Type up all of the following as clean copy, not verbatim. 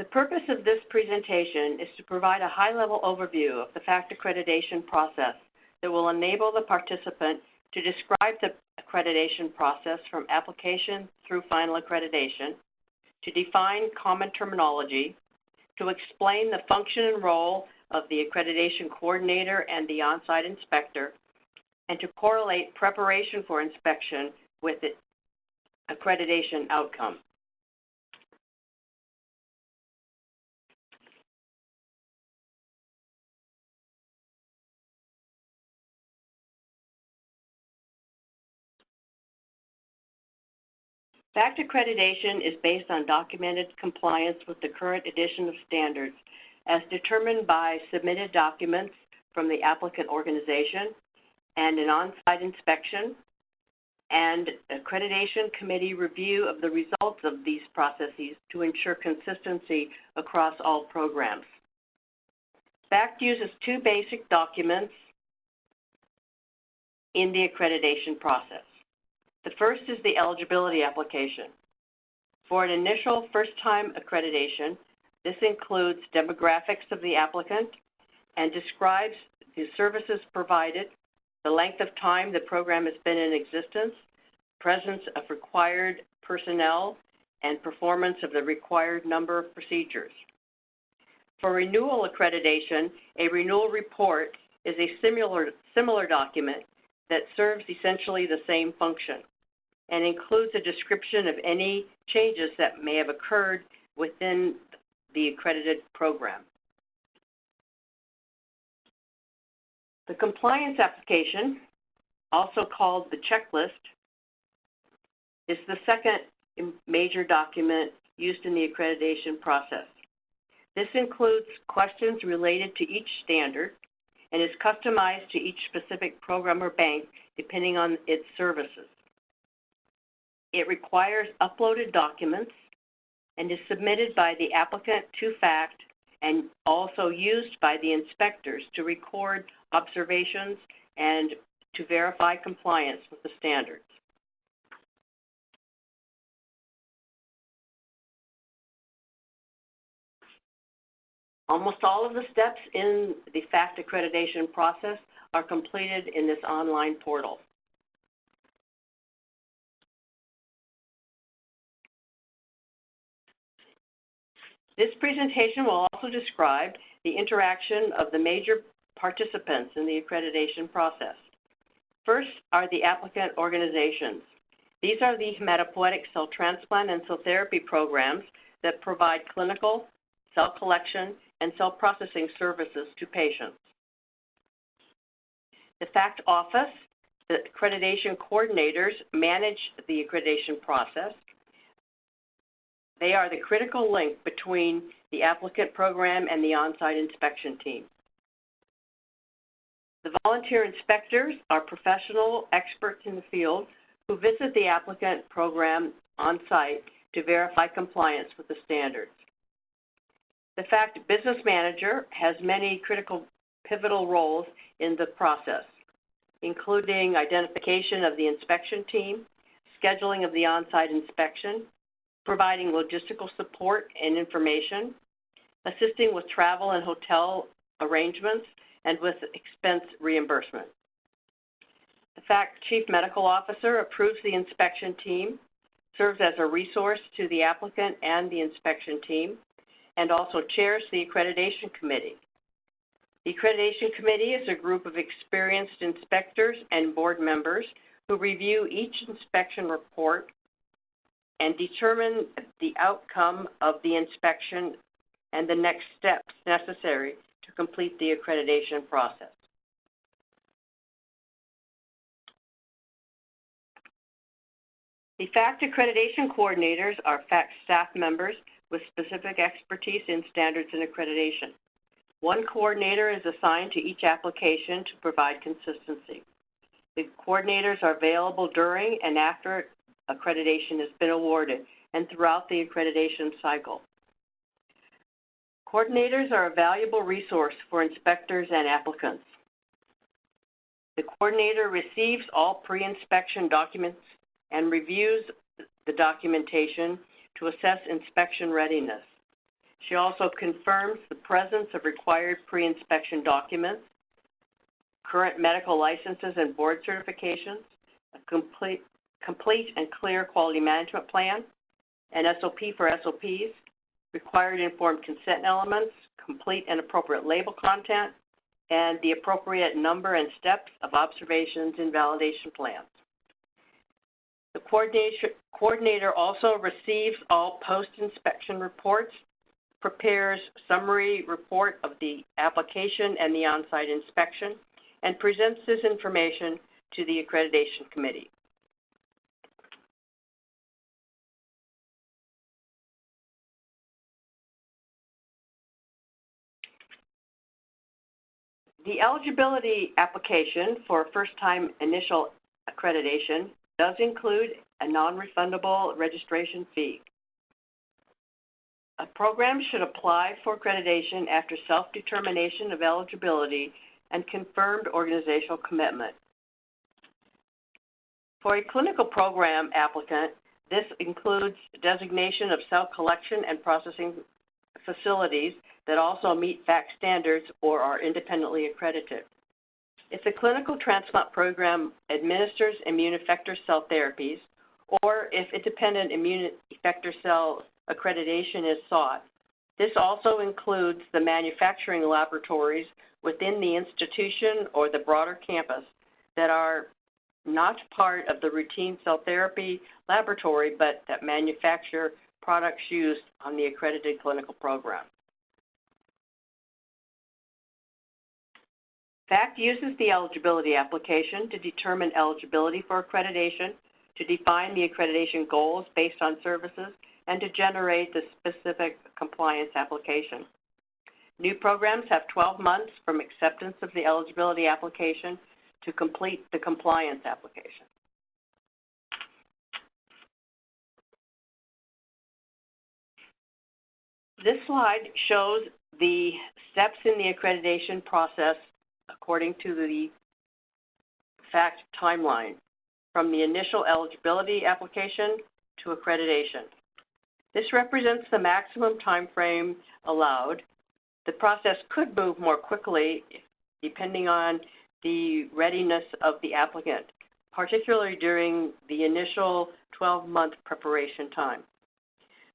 The purpose of this presentation is to provide a high-level overview of the FACT accreditation process that will enable the participant to describe the accreditation process from application through final accreditation, to define common terminology, to explain the function and role of the accreditation coordinator and the on-site inspector, and to correlate preparation for inspection with the accreditation outcome. FACT accreditation is based on documented compliance with the current edition of standards as determined by submitted documents from the applicant organization and an on-site inspection and accreditation committee review of the results of these processes to ensure consistency across all programs. FACT uses two basic documents in the accreditation process. The first is the eligibility application. For an initial first-time accreditation, this includes demographics of the applicant and describes the services provided, the length of time the program has been in existence, presence of required personnel, and performance of the required number of procedures. For renewal accreditation, a renewal report is a similar document that serves essentially the same function and includes a description of any changes that may have occurred within the accredited program. The compliance application, also called the checklist, is the second major document used in the accreditation process. This includes questions related to each standard and is customized to each specific program or bank depending on its services. It requires uploaded documents and is submitted by the applicant to FACT and also used by the inspectors to record observations and to verify compliance with the standards. Almost all of the steps in the FACT accreditation process are completed in this online portal. This presentation will also describe the interaction of the major participants in the accreditation process. First are the applicant organizations. These are the hematopoietic cell transplant and cell therapy programs that provide clinical, cell collection, and cell processing services to patients. The FACT office, the accreditation coordinators manage the accreditation process. They are the critical link between the applicant program and the on-site inspection team. The volunteer inspectors are professional experts in the field who visit the applicant program on-site to verify compliance with the standards. The FACT business manager has many critical pivotal roles in the process, including identification of the inspection team, scheduling of the on-site inspection, providing logistical support and information, assisting with travel and hotel arrangements, and with expense reimbursement. The FACT Chief Medical Officer approves the inspection team, serves as a resource to the applicant and the inspection team, and also chairs the Accreditation Committee. The Accreditation Committee is a group of experienced inspectors and board members who review each inspection report and determine the outcome of the inspection and the next steps necessary to complete the accreditation process. The FACT accreditation coordinators are FACT staff members with specific expertise in standards and accreditation. One coordinator is assigned to each application to provide consistency. The coordinators are available during and after accreditation has been awarded and throughout the accreditation cycle. Coordinators are a valuable resource for inspectors and applicants. The coordinator receives all pre-inspection documents and reviews the documentation to assess inspection readiness. She also confirms the presence of required pre-inspection documents, current medical licenses and board certifications, a complete and clear quality management plan, an SOP for SOPs, required informed consent elements, complete and appropriate label content, and the appropriate number and steps of observations and validation plans. The coordinator also receives all post-inspection reports, prepares summary report of the application and the on-site inspection, and presents this information to the Accreditation Committee. The eligibility application for first-time initial accreditation does include a non-refundable registration fee. A program should apply for accreditation after self-determination of eligibility and confirmed organizational commitment. For a clinical program applicant, this includes designation of cell collection and processing facilities that also meet FACT standards or are independently accredited. If the clinical transplant program administers immune effector cell therapies, or if independent immune effector cell accreditation is sought, this also includes the manufacturing laboratories within the institution or the broader campus that are not part of the routine cell therapy laboratory, but that manufacture products used on the accredited clinical program. FACT uses the eligibility application to determine eligibility for accreditation, to define the accreditation goals based on services, and to generate the specific compliance application. New programs have 12 months from acceptance of the eligibility application to complete the compliance application. This slide shows the steps in the accreditation process according to the FACT timeline, from the initial eligibility application to accreditation. This represents the maximum time frame allowed. The process could move more quickly depending on the readiness of the applicant, particularly during the initial 12-month preparation time.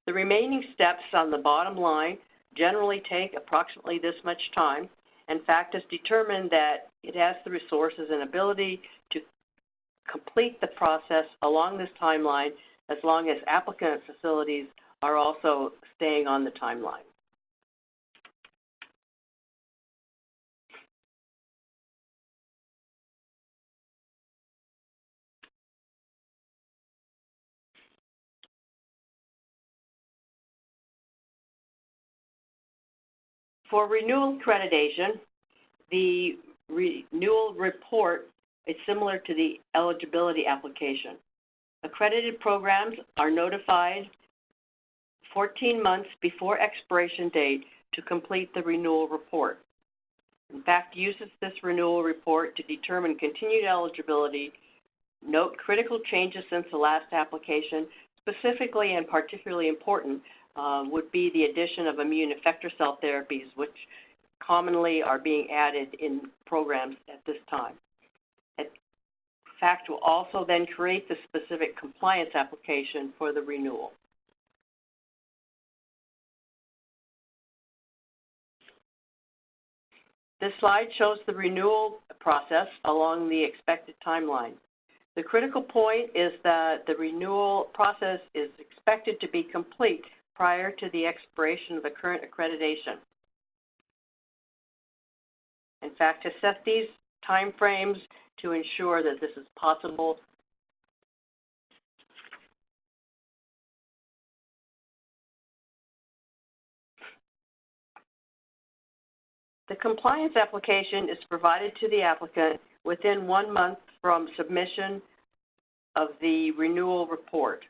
The remaining steps on the bottom line generally take approximately this much time, and FACT has determined that it has the resources and ability to complete the process along this timeline as long as applicant facilities are also staying on the timeline. For renewal accreditation, the renewal report is similar to the eligibility application. Accredited programs are notified 14 months before expiration date to complete the renewal report. In fact, uses this renewal report to determine continued eligibility, note critical changes since the last application. Specifically and particularly important would be the addition of immune effector cell therapies, which commonly are being added in programs at this time. FACT will also then create the specific compliance application for the renewal. This slide shows the renewal process along the expected timeline. The critical point is that the renewal process is expected to be complete prior to the expiration of the current accreditation. In fact, to set these time frames to ensure that this is possible, the compliance application is provided to the applicant within 1 month from submission of the renewal report.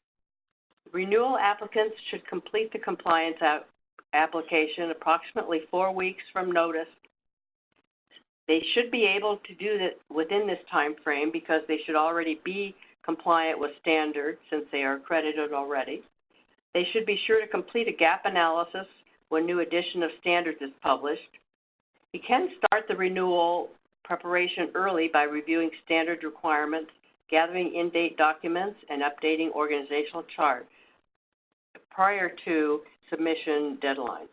Renewal applicants should complete the compliance application approximately 4 weeks from notice. They should be able to do that within this time frame because they should already be compliant with standards since they are accredited already. They should be sure to complete a gap analysis when new edition of standards is published. You can start the renewal preparation early by reviewing standard requirements, gathering in-date documents, and updating organizational chart prior to submission deadlines.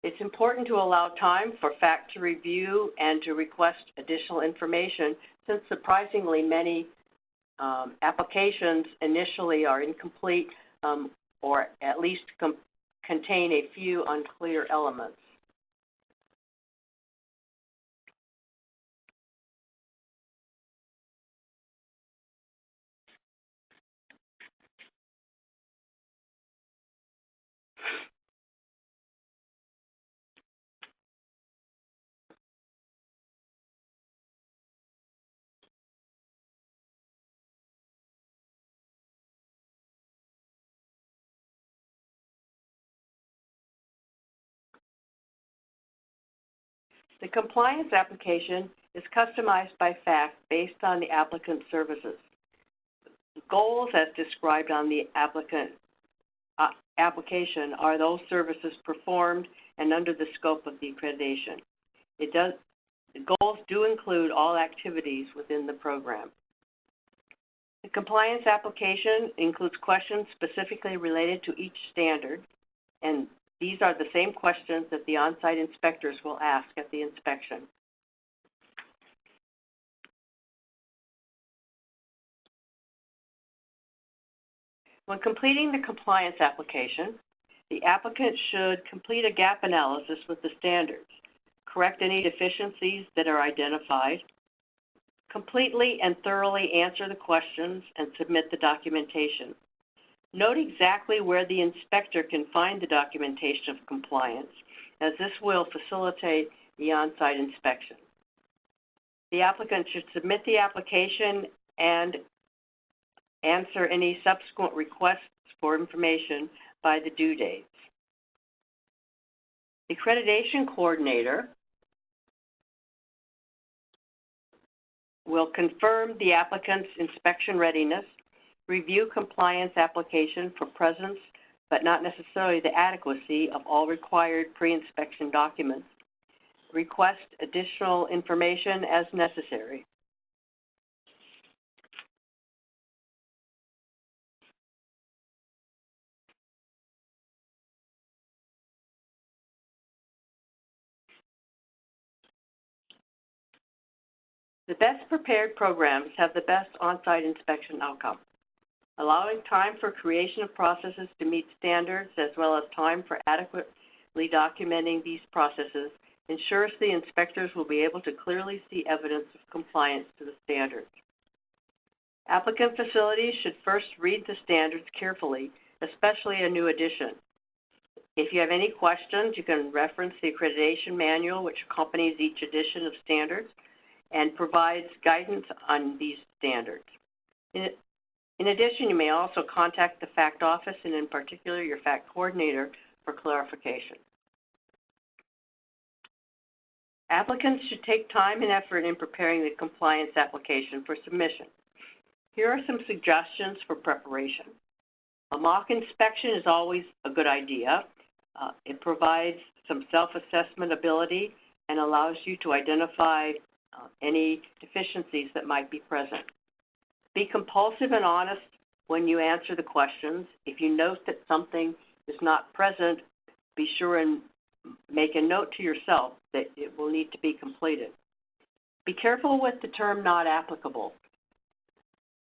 It's important to allow time for FACT to review and to request additional information, since surprisingly many applications initially are incomplete or at least contain a few unclear elements. The compliance application is customized by FACT based on the applicant's services. Goals as described on the application are those services performed and under the scope of the accreditation. The goals do include all activities within the program. The compliance application includes questions specifically related to each standard, and these are the same questions that the on-site inspectors will ask at the inspection. When completing the compliance application, the applicant should complete a gap analysis with the standards, correct any deficiencies that are identified, completely and thoroughly answer the questions, and submit the documentation. Note exactly where the inspector can find the documentation of compliance, as this will facilitate the on-site inspection. The applicant should submit the application and answer any subsequent requests for information by the due dates. The accreditation coordinator will confirm the applicant's inspection readiness, review compliance application for presence but not necessarily the adequacy of all required pre-inspection documents, request additional information as necessary. The best prepared programs have the best on-site inspection outcome. Allowing time for creation of processes to meet standards as well as time for adequately documenting these processes ensures the inspectors will be able to clearly see evidence of compliance to the standards. Applicant facilities should first read the standards carefully, especially a new edition. If you have any questions, you can reference the accreditation manual, which accompanies each edition of standards and provides guidance on these standards. In addition, you may also contact the FACT office, and in particular your FACT coordinator, for clarification. Applicants should take time and effort in preparing the compliance application for submission. Here are some suggestions for preparation. A mock inspection is always a good idea. It provides some self-assessment ability and allows you to identify any deficiencies that might be present. Be compulsive and honest when you answer the questions. If you note that something is not present, be sure and make a note to yourself that it will need to be completed. Be careful with the term not applicable.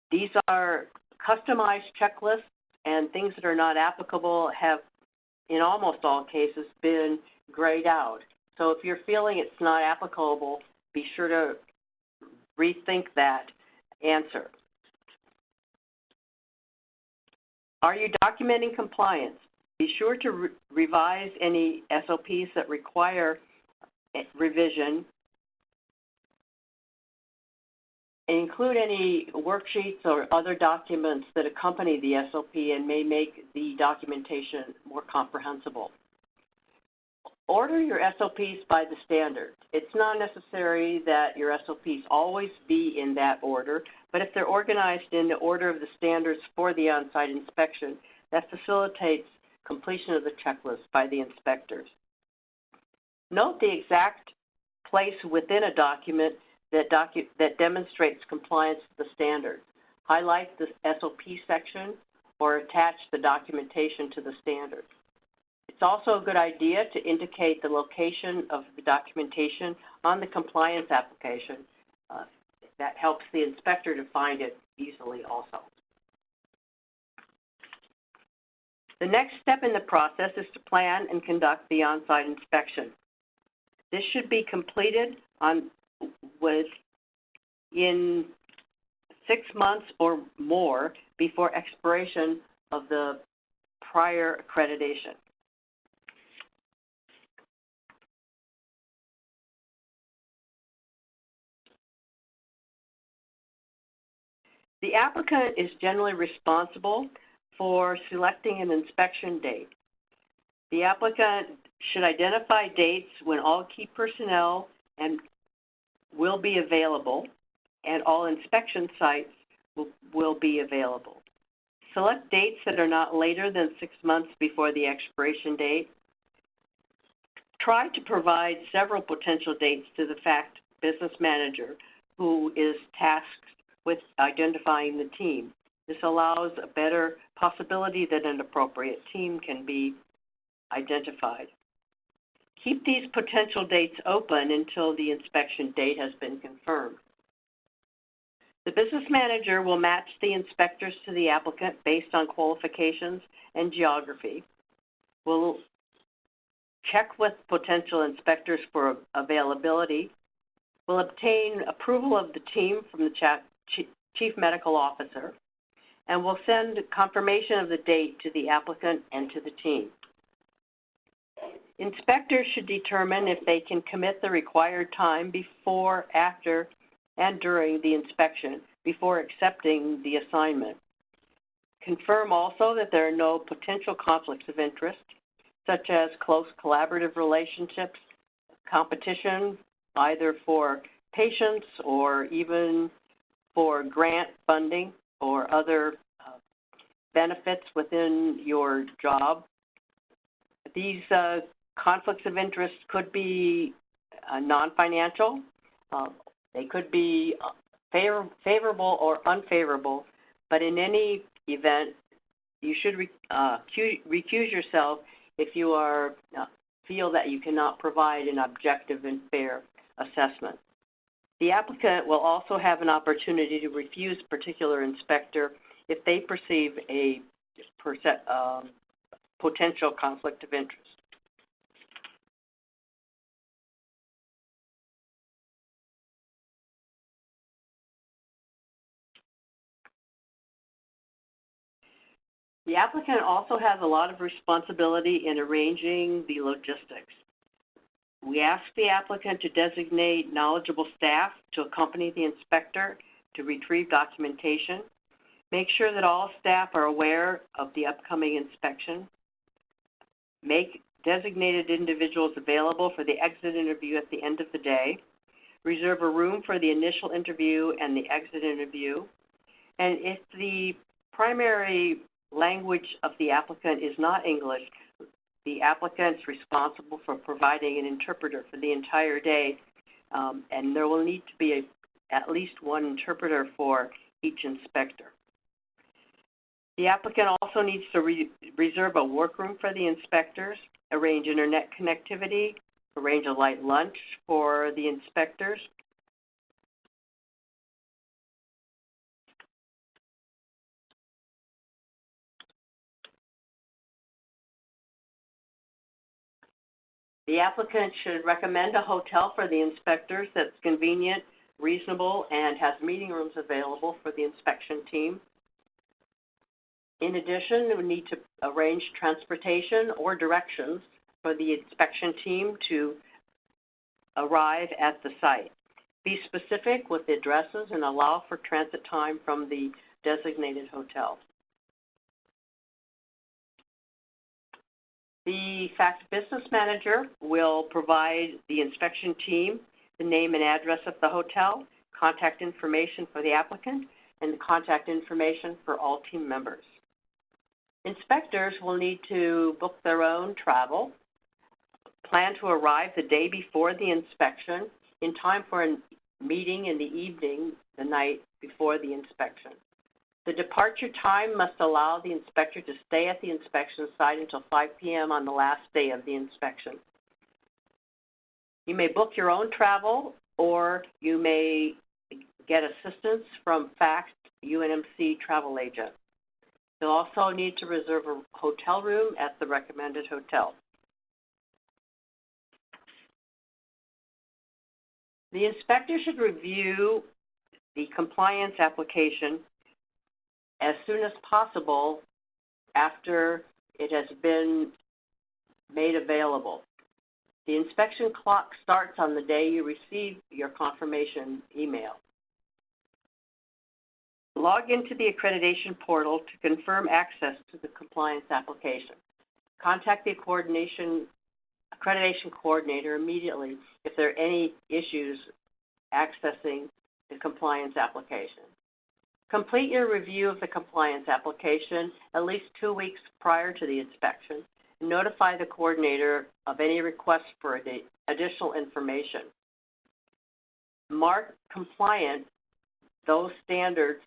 These are customized checklists, and things that are not applicable have, in almost all cases, been grayed out. So if you're feeling it's not applicable, be sure to rethink that answer. Are you documenting compliance? Be sure to revise any SOPs that require revision and include any worksheets or other documents that accompany the SOP and may make the documentation more comprehensible. Order your SOPs by the standards. It's not necessary that your SOPs always be in that order, but if they're organized in the order of the standards for the on-site inspection, that facilitates completion of the checklist by the inspectors. Note the exact place within a document that demonstrates compliance with the standards. Highlight the SOP section or attach the documentation to the standards. It's also a good idea to indicate the location of the documentation on the compliance application. That helps the inspector to find it easily also. The next step in the process is to plan and conduct the on-site inspection. This should be completed in 6 months or more before expiration of the prior accreditation. The applicant is generally responsible for selecting an inspection date. The applicant should identify dates when all key personnel will be available and all inspection sites will be available. Select dates that are not later than 6 months before the expiration date. Try to provide several potential dates to the business manager who is tasked with identifying the team. This allows a better possibility that an appropriate team can be identified. Keep these potential dates open until the inspection date has been confirmed. The business manager will match the inspectors to the applicant based on qualifications and geography. We'll check with potential inspectors for availability. We'll obtain approval of the team from the Chief Medical Officer, and we'll send confirmation of the date to the applicant and to the team. Inspectors should determine if they can commit the required time before, after, and during the inspection before accepting the assignment. Confirm also that there are no potential conflicts of interest, such as close collaborative relationships, competition, either for patients or even for grant funding or other benefits within your job. These conflicts of interest could be non-financial. They could be favorable or unfavorable, but in any event, you should recuse yourself if you feel that you cannot provide an objective and fair assessment. The applicant will also have an opportunity to refuse a particular inspector if they perceive a potential conflict of interest. The applicant also has a lot of responsibility in arranging the logistics. We ask the applicant to designate knowledgeable staff to accompany the inspector to retrieve documentation. Make sure that all staff are aware of the upcoming inspection. Make designated individuals available for the exit interview at the end of the day. Reserve a room for the initial interview and the exit interview. And if the primary language of the applicant is not English, the applicant's responsible for providing an interpreter for the entire day, and there will need to be at least one interpreter for each inspector. The applicant also needs to reserve a workroom for the inspectors, arrange internet connectivity, arrange a light lunch for the inspectors. The applicant should recommend a hotel for the inspectors that's convenient, reasonable, and has meeting rooms available for the inspection team. In addition, we need to arrange transportation or directions for the inspection team to arrive at the site. Be specific with the addresses and allow for transit time from the designated hotel. The business manager will provide the inspection team the name and address of the hotel, contact information for the applicant, and the contact information for all team members. Inspectors will need to book their own travel, plan to arrive the day before the inspection in time for a meeting in the evening, the night before the inspection. The departure time must allow the inspector to stay at the inspection site until 5 p.m. on the last day of the inspection. You may book your own travel, or you may get assistance from FACT UNMC travel agent. You'll also need to reserve a hotel room at the recommended hotel. The inspector should review the compliance application as soon as possible after it has been made available. The inspection clock starts on the day you receive your confirmation email. Log into the accreditation portal to confirm access to the compliance application. Contact the accreditation coordinator immediately if there are any issues accessing the compliance application. Complete your review of the compliance application at least 2 weeks prior to the inspection and notify the coordinator of any requests for additional information. Mark compliant those standards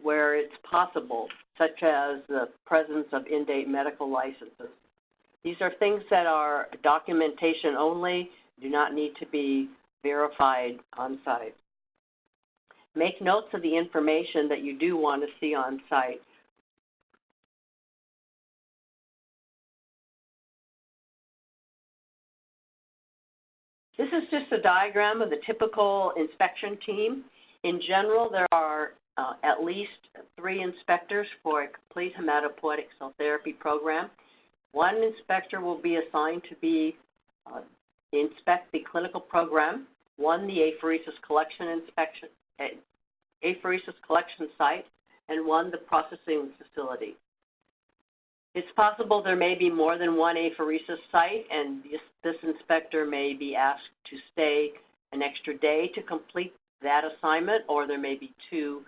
where it's possible, such as the presence of in-date medical licenses. These are things that are documentation only, do not need to be verified on site. Make notes of the information that you do want to see on site. This is just a diagram of the typical inspection team. In general, there are at least 3 inspectors for a complete hematopoietic cell therapy program. 1 inspector will be assigned to inspect the clinical program, 1 the apheresis collection site, and 1 the processing facility. It's possible there may be more than 1 apheresis site, and this inspector may be asked to stay an extra day to complete that assignment, or there may be 2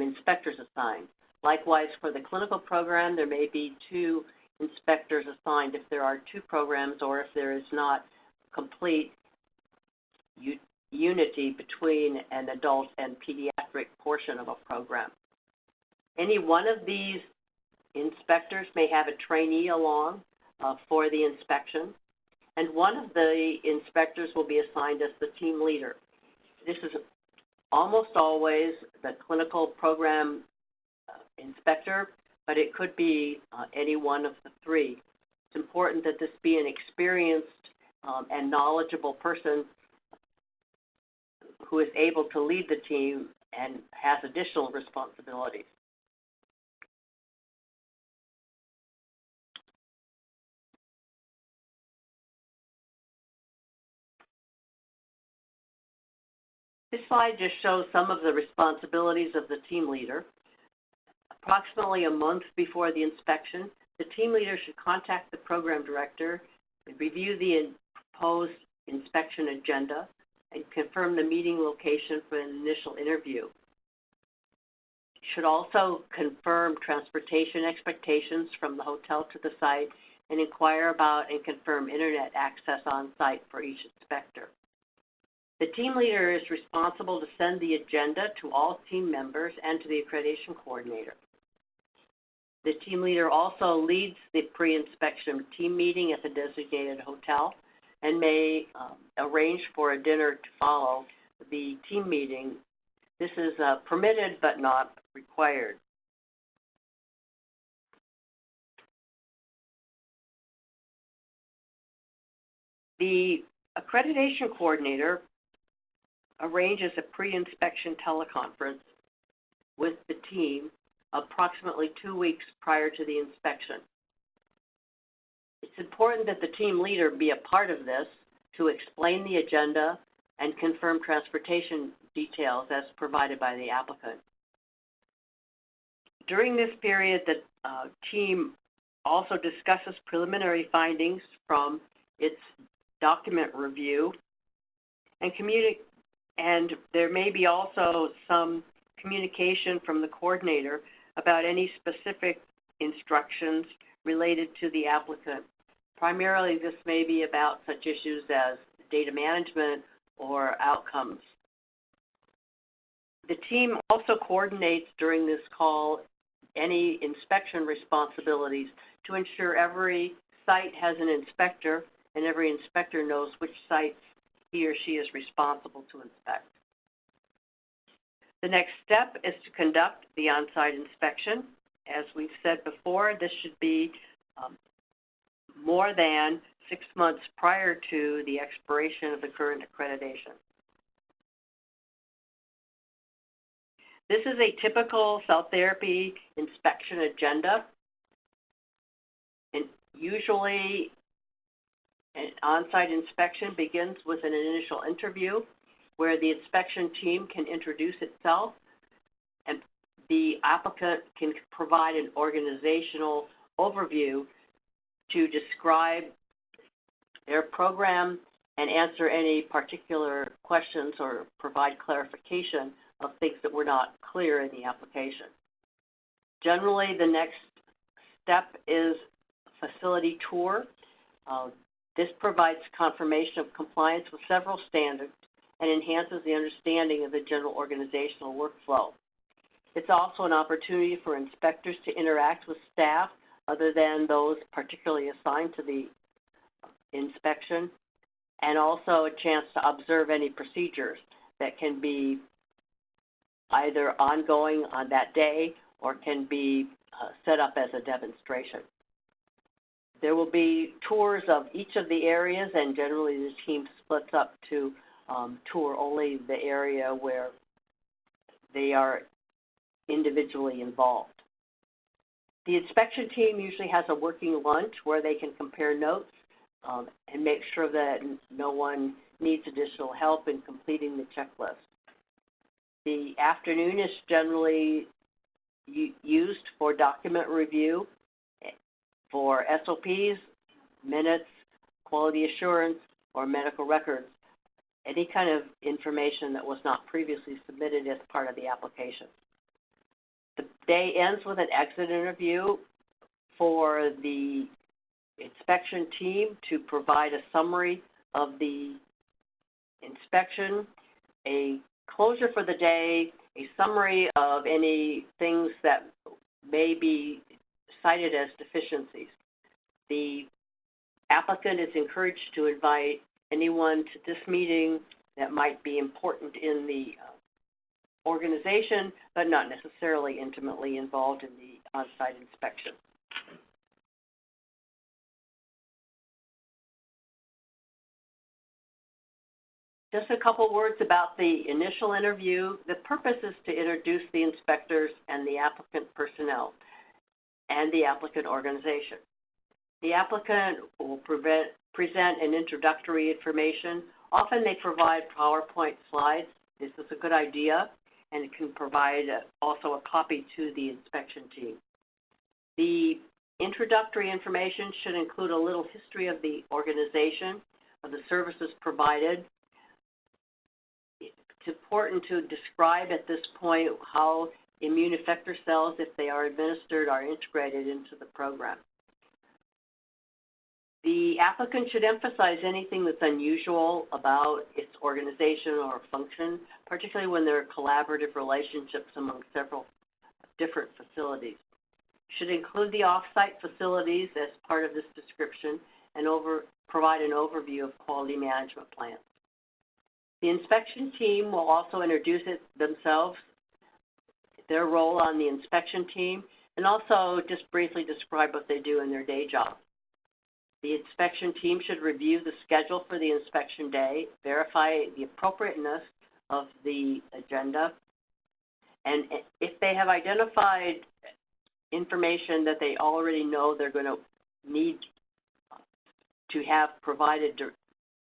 inspectors assigned. Likewise, for the clinical program, there may be 2 inspectors assigned if there are 2 programs, or if there is not complete unity between an adult and pediatric portion of a program. Any one of these inspectors may have a trainee along for the inspection, and one of the inspectors will be assigned as the team leader. This is almost always the clinical program inspector, but it could be any one of the 3. It's important that this be an experienced and knowledgeable person who is able to lead the team and has additional responsibilities. This slide just shows some of the responsibilities of the team leader. Approximately a month before the inspection, the team leader should contact the program director and review the proposed inspection agenda and confirm the meeting location for an initial interview. Should also confirm transportation expectations from the hotel to the site and inquire about and confirm internet access on site for each inspector. The team leader is responsible to send the agenda to all team members and to the accreditation coordinator. The team leader also leads the pre-inspection team meeting at the designated hotel and may arrange for a dinner to follow the team meeting. This is permitted but not required. The accreditation coordinator arranges a pre-inspection teleconference with the team approximately 2 weeks prior to the inspection. It's important that the team leader be a part of this to explain the agenda and confirm transportation details as provided by the applicant. During this period, the team also discusses preliminary findings from its document review and there may be also some communication from the coordinator about any specific instructions related to the applicant. Primarily, this may be about such issues as data management or outcomes. The team also coordinates during this call any inspection responsibilities to ensure every site has an inspector and every inspector knows which sites he or she is responsible to inspect. The next step is to conduct the on-site inspection. As we've said before, this should be more than 6 months prior to the expiration of the current accreditation. This is a typical cell therapy inspection agenda. And usually, an on-site inspection begins with an initial interview where the inspection team can introduce itself and the applicant can provide an organizational overview to describe their program and answer any particular questions or provide clarification of things that were not clear in the application. Generally, the next step is facility tour. This provides confirmation of compliance with several standards and enhances the understanding of the general organizational workflow. It's also an opportunity for inspectors to interact with staff other than those particularly assigned to the inspection, and also a chance to observe any procedures that can be either ongoing on that day or can be set up as a demonstration. There will be tours of each of the areas, and generally the team splits up to tour only the area where they are individually involved. The inspection team usually has a working lunch where they can compare notes and make sure that no one needs additional help in completing the checklist. The afternoon is generally used for document review, for SOPs, minutes, quality assurance, or medical records, any kind of information that was not previously submitted as part of the application. The day ends with an exit interview for the inspection team to provide a summary of the inspection, a closure for the day, a summary of any things that may be cited as deficiencies. The applicant is encouraged to invite anyone to this meeting that might be important in the organization, but not necessarily intimately involved in the on-site inspection. Just a couple words about the initial interview. The purpose is to introduce the inspectors and the applicant personnel and the applicant organization. The applicant will present an introductory information. Often they provide PowerPoint slides. This is a good idea, and it can provide also a copy to the inspection team. The introductory information should include a little history of the organization, of the services provided. It's important to describe at this point how immune effector cells, if they are administered, are integrated into the program. The applicant should emphasize anything that's unusual about its organization or function, particularly when there are collaborative relationships among several different facilities. Should include the off-site facilities as part of this description and provide an overview of quality management plans. The inspection team will also introduce themselves, their role on the inspection team, and also just briefly describe what they do in their day job. The inspection team should review the schedule for the inspection day, verify the appropriateness of the agenda, and if they have identified information that they already know they're going to need to have provided,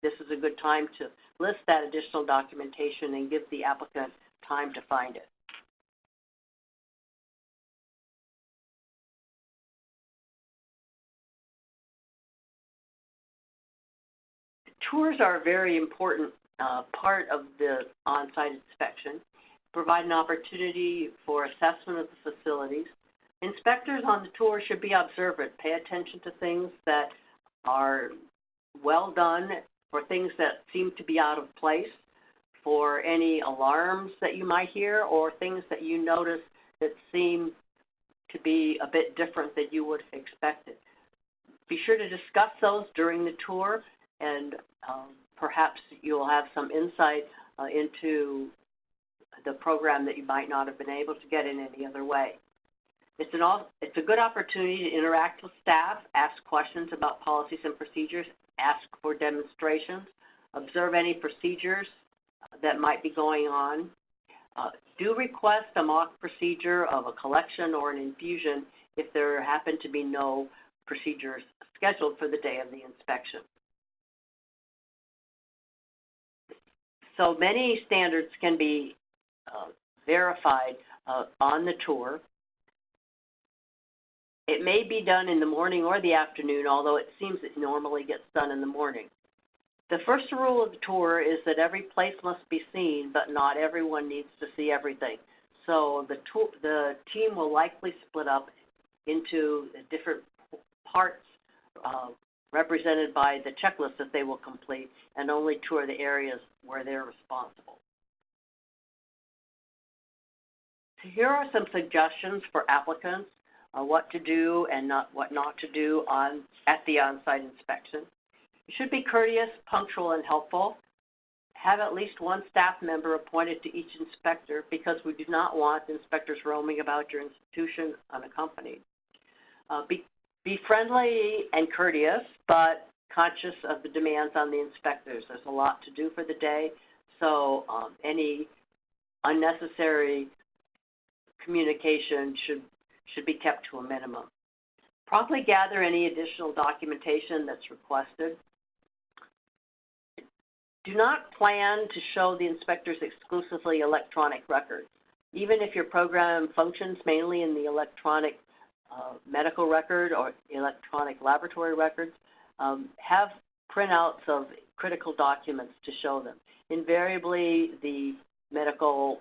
this is a good time to list that additional documentation and give the applicant time to find it. Tours are a very important part of the on-site inspection, provide an opportunity for assessment of the facilities, Inspectors on the tour should be observant. Pay attention to things that are well done, for things that seem to be out of place, for any alarms that you might hear, or things that you notice that seem to be a bit different than you would have expected. Be sure to discuss those during the tour, and perhaps you'll have some insight into the program that you might not have been able to get in any other way. It's a good opportunity to interact with staff, ask questions about policies and procedures, ask for demonstrations, observe any procedures that might be going on. Do request a mock procedure of a collection or an infusion if there happen to be no procedures scheduled for the day of the inspection. So many standards can be verified on the tour. It may be done in the morning or the afternoon, although it seems it normally gets done in the morning. The first rule of the tour is that every place must be seen, but not everyone needs to see everything. So the team will likely split up into different parts represented by the checklist that they will complete, and only tour the areas where they're responsible. So here are some suggestions for applicants, what to do and what not to do at the on-site inspection. You should be courteous, punctual, and helpful. Have at least one staff member appointed to each inspector, because we do not want inspectors roaming about your institution unaccompanied. Be friendly and courteous, but conscious of the demands on the inspectors. There's a lot to do for the day, so any unnecessary communication should be kept to a minimum. Promptly gather any additional documentation that's requested. Do not plan to show the inspectors exclusively electronic records. Even if your program functions mainly in the electronic medical record or electronic laboratory records, have printouts of critical documents to show them. Invariably, the medical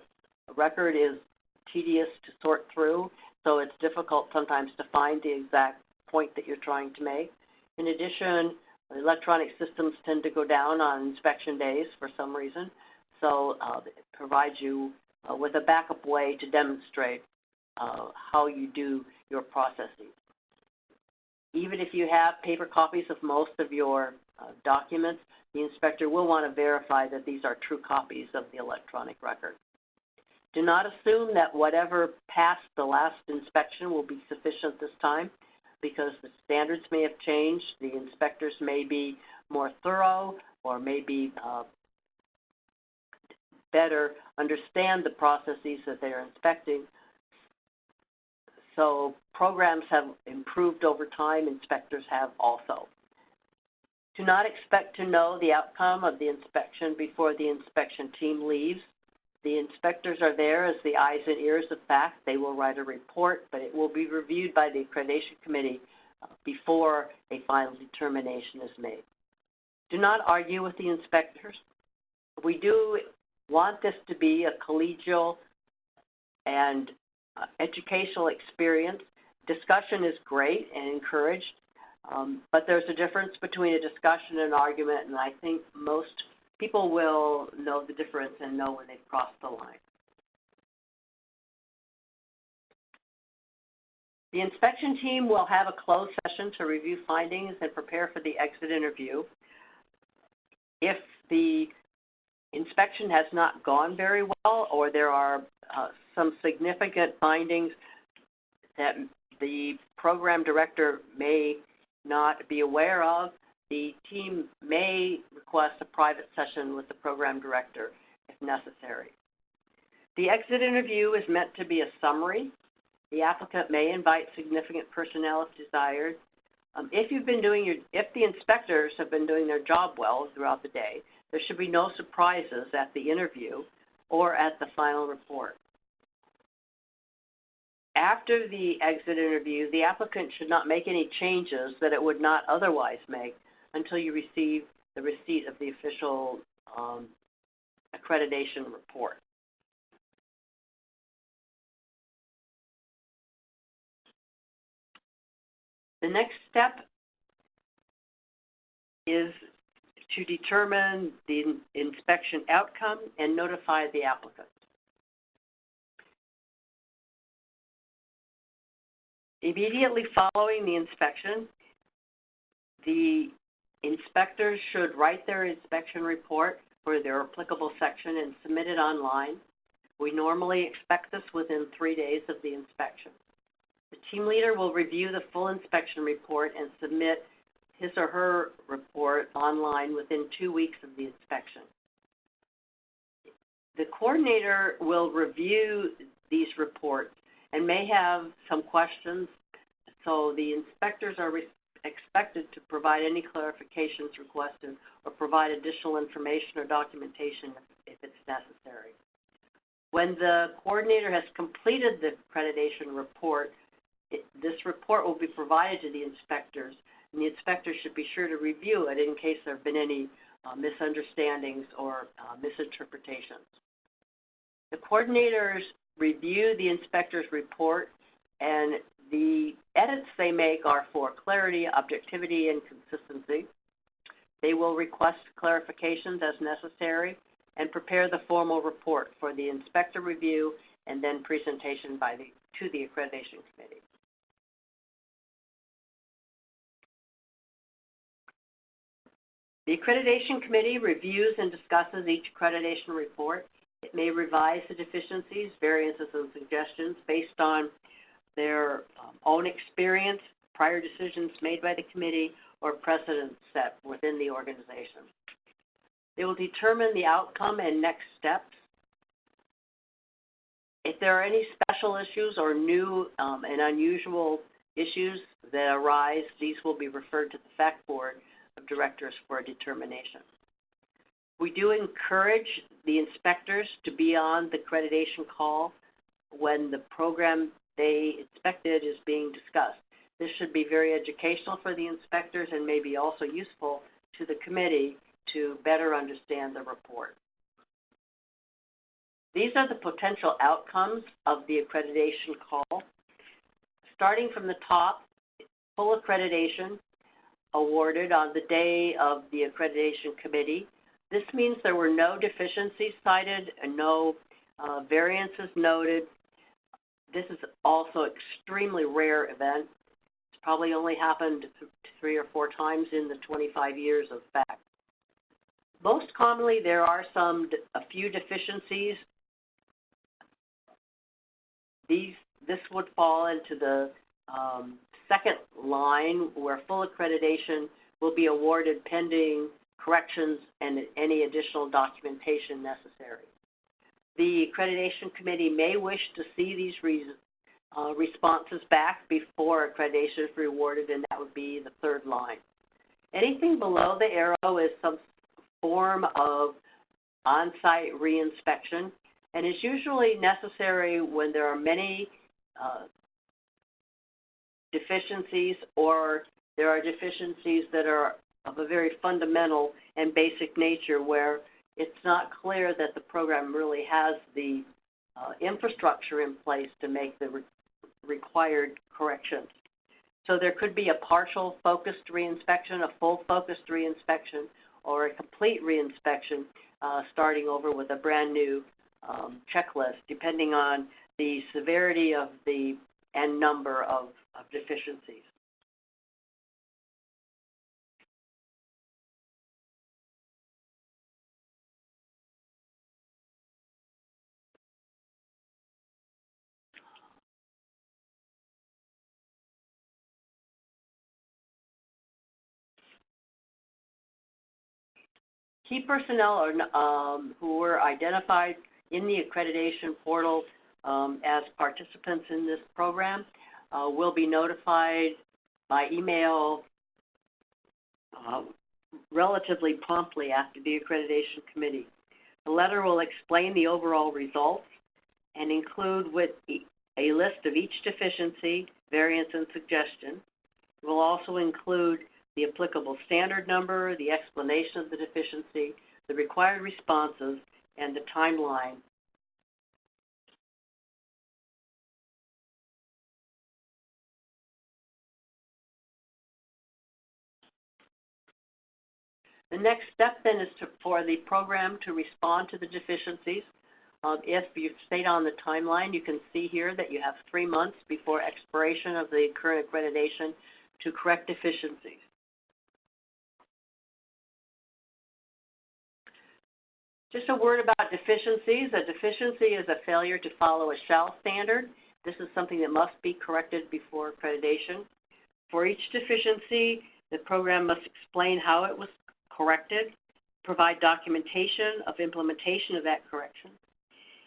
record is tedious to sort through, so it's difficult sometimes to find the exact point that you're trying to make. In addition, electronic systems tend to go down on inspection days for some reason, so it provides you with a backup way to demonstrate how you do your processes. Even if you have paper copies of most of your documents, the inspector will want to verify that these are true copies of the electronic record. Do not assume that whatever passed the last inspection will be sufficient this time, because the standards may have changed. The inspectors may be more thorough, or maybe better understand the processes that they're inspecting. So programs have improved over time, inspectors have also. Do not expect to know the outcome of the inspection before the inspection team leaves. The inspectors are there as the eyes and ears of fact. They will write a report, but it will be reviewed by the Accreditation Committee before a final determination is made. Do not argue with the inspectors. We do want this to be a collegial and educational experience. Discussion is great and encouraged, but there's a difference between a discussion and an argument, and I think most people will know the difference and know when they've crossed the line. The inspection team will have a closed session to review findings and prepare for the exit interview. If the inspection has not gone very well, or there are some significant findings that the program director may not be aware of, the team may request a private session with the program director if necessary. The exit interview is meant to be a summary. The applicant may invite significant personnel if desired. If the inspectors have been doing their job well throughout the day, there should be no surprises at the interview or at the final report. After the exit interview, the applicant should not make any changes that it would not otherwise make until you receive the receipt of the official accreditation report. The next step is to determine the inspection outcome and notify the applicant. Immediately following the inspection, the inspectors should write their inspection report for their applicable section and submit it online. We normally expect this within 3 days of the inspection. The team leader will review the full inspection report and submit his or her report online within 2 weeks of the inspection. The coordinator will review these reports and may have some questions, so the inspectors are expected to provide any clarifications requested or provide additional information or documentation if it's necessary. When the coordinator has completed the accreditation report, this report will be provided to the inspectors, and the inspectors should be sure to review it in case there have been any misunderstandings or misinterpretations. The coordinators review the inspector's report, and the edits they make are for clarity, objectivity, and consistency. They will request clarifications as necessary and prepare the formal report for the inspector review and then presentation to the Accreditation Committee. The Accreditation Committee reviews and discusses each accreditation report. It may revise the deficiencies, variances, and suggestions based on their own experience, prior decisions made by the committee, or precedents set within the organization. They will determine the outcome and next steps. If there are any special issues or new and unusual issues that arise, these will be referred to the FACT Board of Directors for a determination. We do encourage the inspectors to be on the accreditation call when the program they inspected is being discussed. This should be very educational for the inspectors and may be also useful to the committee to better understand the report. These are the potential outcomes of the accreditation call. Starting from the top, full accreditation awarded on the day of the accreditation committee. This means there were no deficiencies cited and no variances noted. This is also an extremely rare event. It's probably only happened 3 or 4 times in the 25 years of FACT. Most commonly, there are a few deficiencies. This would fall into the second line, where full accreditation will be awarded pending corrections and any additional documentation necessary. The Accreditation Committee may wish to see these responses back before accreditation is rewarded, and that would be the third line. Anything below the arrow is some form of on-site reinspection, and is usually necessary when there are many deficiencies, or there are deficiencies that are of a very fundamental and basic nature where it's not clear that the program really has the infrastructure in place to make the required corrections. So there could be a partial focused reinspection, a full focused reinspection, or a complete reinspection, starting over with a brand new checklist, depending on the severity of and number of deficiencies. Key personnel who were identified in the accreditation portal as participants in this program will be notified by email relatively promptly after the accreditation committee. The letter will explain the overall results and include with a list of each deficiency, variance, and suggestion. It will also include the applicable standard number, the explanation of the deficiency, the required responses, and the timeline. The next step then is for the program to respond to the deficiencies. If you stayed on the timeline, you can see here that you have 3 months before expiration of the current accreditation to correct deficiencies. Just a word about deficiencies. A deficiency is a failure to follow a shall standard. This is something that must be corrected before accreditation. For each deficiency, the program must explain how it was corrected, provide documentation of implementation of that correction.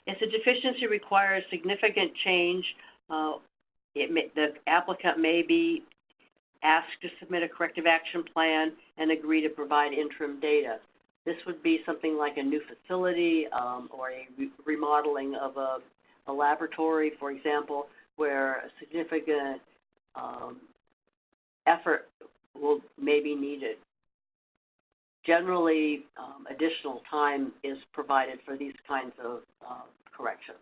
If the deficiency requires significant change, the applicant may be asked to submit a corrective action plan and agree to provide interim data. This would be something like a new facility or a remodeling of a laboratory, for example, where a significant effort may be needed. Generally, additional time is provided for these kinds of corrections.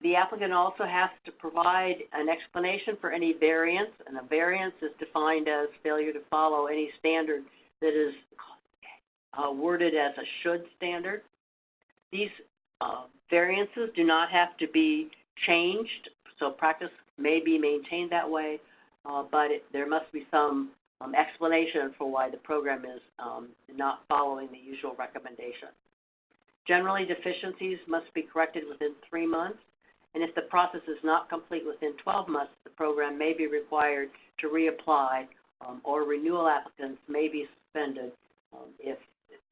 The applicant also has to provide an explanation for any variance, and a variance is defined as failure to follow any standard that is worded as a should standard. These variances do not have to be changed, so practice may be maintained that way, but there must be some explanation for why the program is not following the usual recommendation. Generally, deficiencies must be corrected within 3 months, and if the process is not complete within 12 months, the program may be required to reapply, or renewal applicants may be suspended if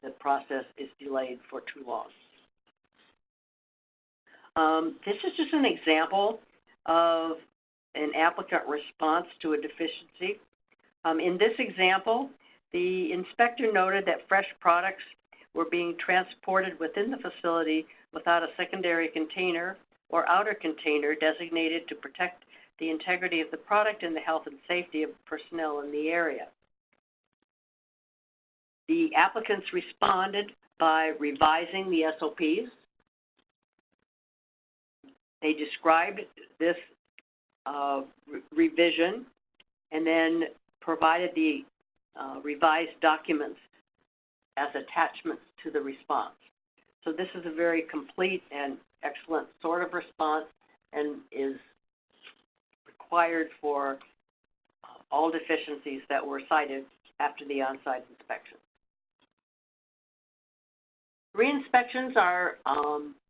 the process is delayed for too long. This is just an example of an applicant response to a deficiency. In this example, the inspector noted that fresh products were being transported within the facility without a secondary container or outer container designated to protect the integrity of the product and the health and safety of personnel in the area. The applicants responded by revising the SOPs. They described this revision and then provided the revised documents as attachments to the response. So this is a very complete and excellent sort of response and is required for all deficiencies that were cited after the on-site inspection. Re-inspections are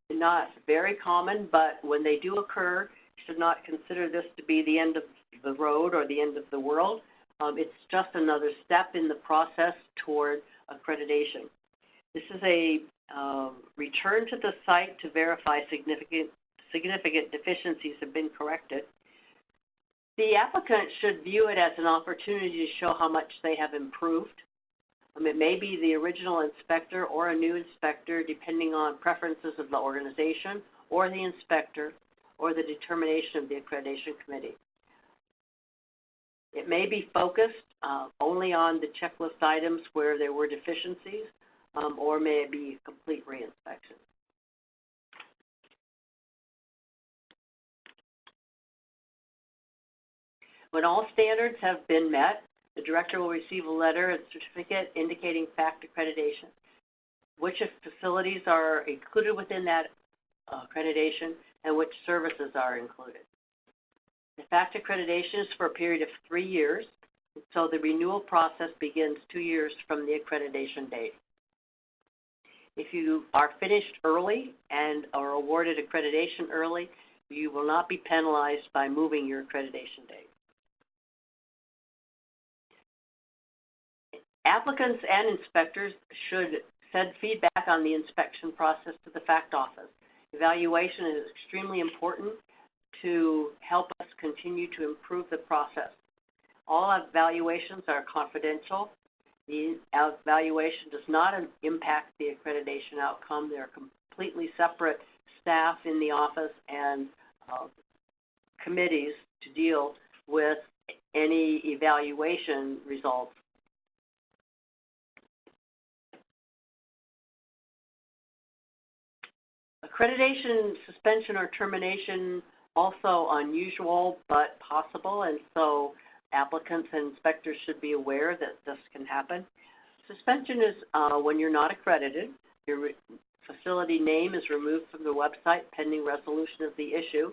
not very common, but when they do occur, you should not consider this to be the end of the road or the end of the world. It's just another step in the process toward accreditation. This is a return to the site to verify significant deficiencies have been corrected. The applicant should view it as an opportunity to show how much they have improved. It may be the original inspector or a new inspector, depending on preferences of the organization or the inspector or the determination of the accreditation committee. It may be focused only on the checklist items where there were deficiencies, or may it be a complete re-inspection. When all standards have been met, the director will receive a letter and certificate indicating FACT accreditation, which facilities are included within that accreditation, and which services are included. The FACT accreditation is for a period of 3 years, so the renewal process begins 2 years from the accreditation date. If you are finished early and are awarded accreditation early, you will not be penalized by moving your accreditation date. Applicants and inspectors should send feedback on the inspection process to the FACT office. Evaluation is extremely important to help us continue to improve the process. All evaluations are confidential. The evaluation does not impact the accreditation outcome. They're completely separate staff in the office and committees to deal with any evaluation results. Accreditation suspension or termination also unusual but possible, and so Applicants and inspectors should be aware that this can happen. Suspension is when you're not accredited. Your facility name is removed from the website pending resolution of the issue,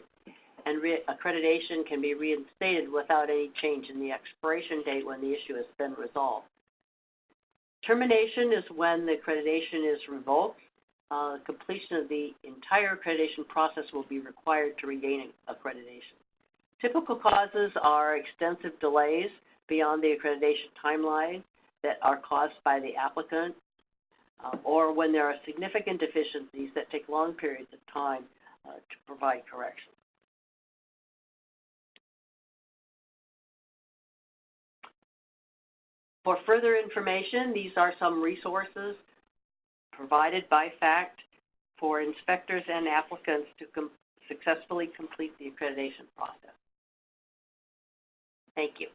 and accreditation can be reinstated without any change in the expiration date when the issue has been resolved. Termination is when the accreditation is revoked. Completion of the entire accreditation process will be required to regain accreditation. Typical causes are extensive delays beyond the accreditation timeline that are caused by the applicant, or when there are significant deficiencies that take long periods of time to provide correction. For further information, these are some resources provided by FACT for inspectors and applicants to successfully complete the accreditation process. Thank you.